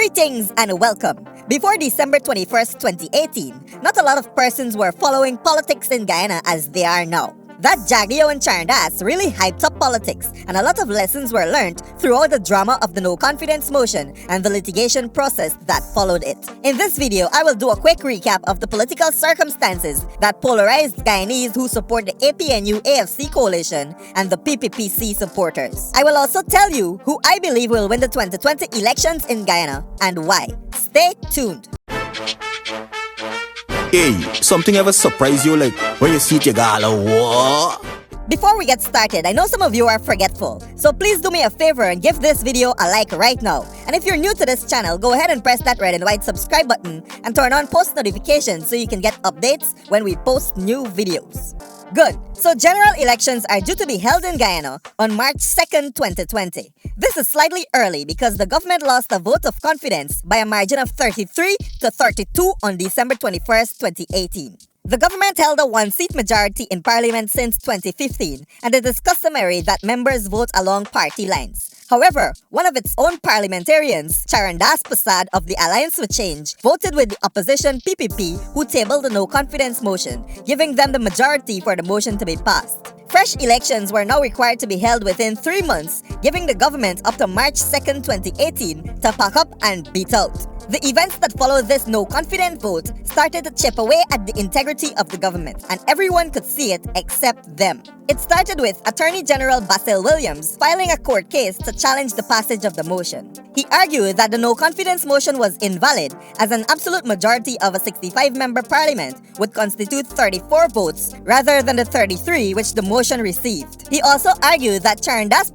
Greetings and welcome. Before December 21st, 2018, not a lot of persons were following politics in Guyana as they are now. That Jaglio and Charandas really hyped up politics, and a lot of lessons were learned throughout the drama of the no confidence motion and the litigation process that followed it. In this video, I will do a quick recap of the political circumstances that polarized Guyanese who support the APNU-AFC coalition and the PPPC supporters. I will also tell you who I believe will win the 2020 elections in Guyana and why. Stay tuned. Hey, something ever surprise you like when you see Tigala? What? Before we get started, I know some of you are forgetful, so please do me a favor and give this video a like right now. And if you're new to this channel, go ahead and press that red and white subscribe button and turn on post notifications so you can get updates when we post new videos. Good. So general elections are due to be held in Guyana on March 2nd, 2020. This is slightly early because the government lost a vote of confidence by a margin of 33 to 32 on December 21st, 2018. The government held a one-seat majority in parliament since 2015, and it is customary that members vote along party lines. However, one of its own parliamentarians, Charandas of the Alliance for Change, voted with the opposition PPP, who tabled the no-confidence motion, giving them the majority for the motion to be passed. Fresh elections were now required to be held within 3 months, giving the government up to March 2nd, 2018 to pack up and beat out. The events that followed this no-confidence vote started to chip away at the integrity of the government, and everyone could see it except them. It started with Attorney General Basil Williams filing a court case to challenge the passage of the motion. He argued that the no-confidence motion was invalid as an absolute majority of a 65-member parliament would constitute 34 votes rather than the 33 which the motion received. He also argued that Charandas,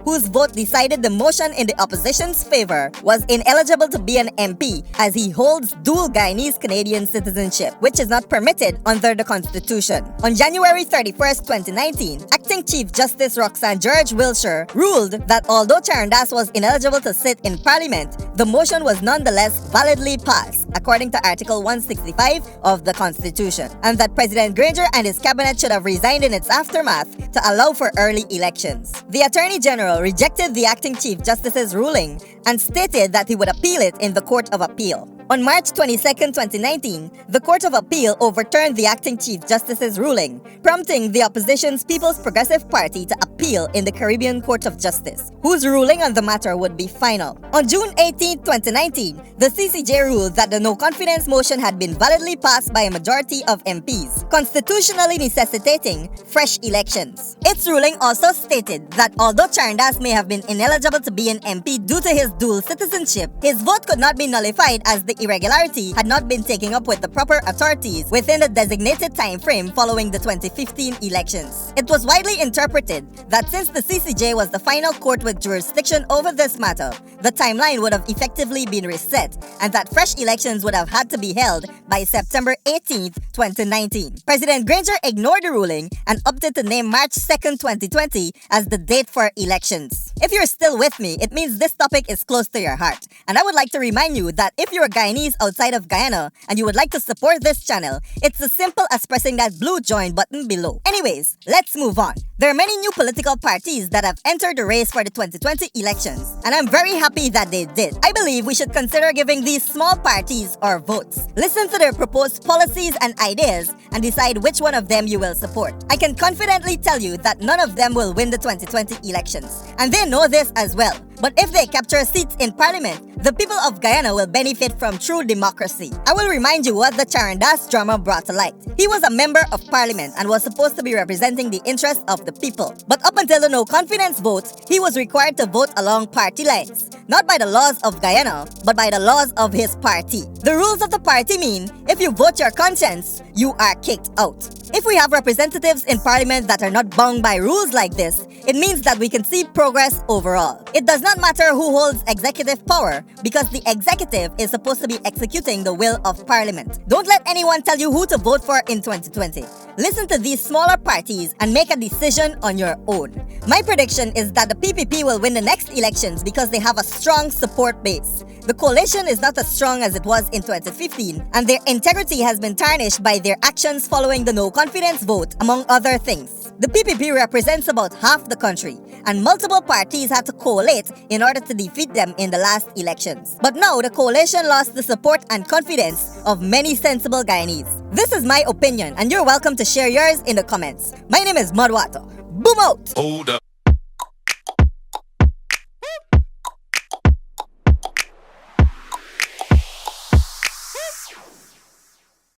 whose vote decided the motion in the opposition's favor, was ineligible to be an MP as he holds dual Guyanese Canadian citizenship, which is not permitted under the Constitution. On January 31st, 2019, Acting Chief Justice Roxanne George Wilshire ruled that although Charandas was ineligible to sit in Parliament, the motion was nonetheless validly passed, according to Article 165 of the Constitution, and that President Granger and his cabinet should have resigned in its aftermath to allow for early elections. The Attorney General rejected the Acting Chief Justice's ruling and stated that he would appeal it in the Court of Appeal. On March 22, 2019, the Court of Appeal overturned the Acting Chief Justice's ruling, prompting the opposition's People's Progressive Party to appeal in the Caribbean Court of Justice, whose ruling on the matter would be final. On June 18, 2019, the CCJ ruled that the no-confidence motion had been validly passed by a majority of MPs, constitutionally necessitating fresh elections. Its ruling also stated that although Charandas may have been ineligible to be an MP due to his dual citizenship, his vote could not be nullified as the irregularity had not been taken up with the proper authorities within the designated time frame following the 2015 elections. It was widely interpreted that since the CCJ was the final court with jurisdiction over this matter, the timeline would have effectively been reset and that fresh elections would have had to be held by September 18, 2019. President Granger ignored the ruling and opted to name March 2nd, 2020 as the date for elections. If you're still with me, it means this topic is close to your heart. And I would like to remind you that if you're a Guyanese outside of Guyana and you would like to support this channel, it's as simple as pressing that blue join button below. Anyways, let's move on. There are many new political parties that have entered the race for the 2020 elections, and I'm very happy that they did. I believe we should consider giving these small parties our votes. Listen to their proposed policies and ideas and decide which one of them you will support. I can confidently tell you that none of them will win the 2020 elections, and they know this as well. But if they capture seats in parliament, the people of Guyana will benefit from true democracy. I will remind you what the Charandas drama brought to light. He was a member of parliament and was supposed to be representing the interests of the people. But up until the no-confidence vote, he was required to vote along party lines. Not by the laws of Guyana, but by the laws of his party. The rules of the party mean, if you vote your conscience, you are kicked out. If we have representatives in parliament that are not bound by rules like this, it means that we can see progress overall. It does not matter who holds executive power because the executive is supposed to be executing the will of parliament. Don't let anyone tell you who to vote for in 2020. Listen to these smaller parties and make a decision on your own. My prediction is that the PPP will win the next elections because they have a strong support base. The coalition is not as strong as it was in 2015, and their integrity has been tarnished by their actions following the no-confidence vote, among other things. The PPP represents about half the country, and multiple parties had to coalesce in order to defeat them in the last elections. But now the coalition lost the support and confidence of many sensible Guyanese. This is my opinion, and you're welcome to share yours in the comments. My name is Mudwata. Boom out! Hold up.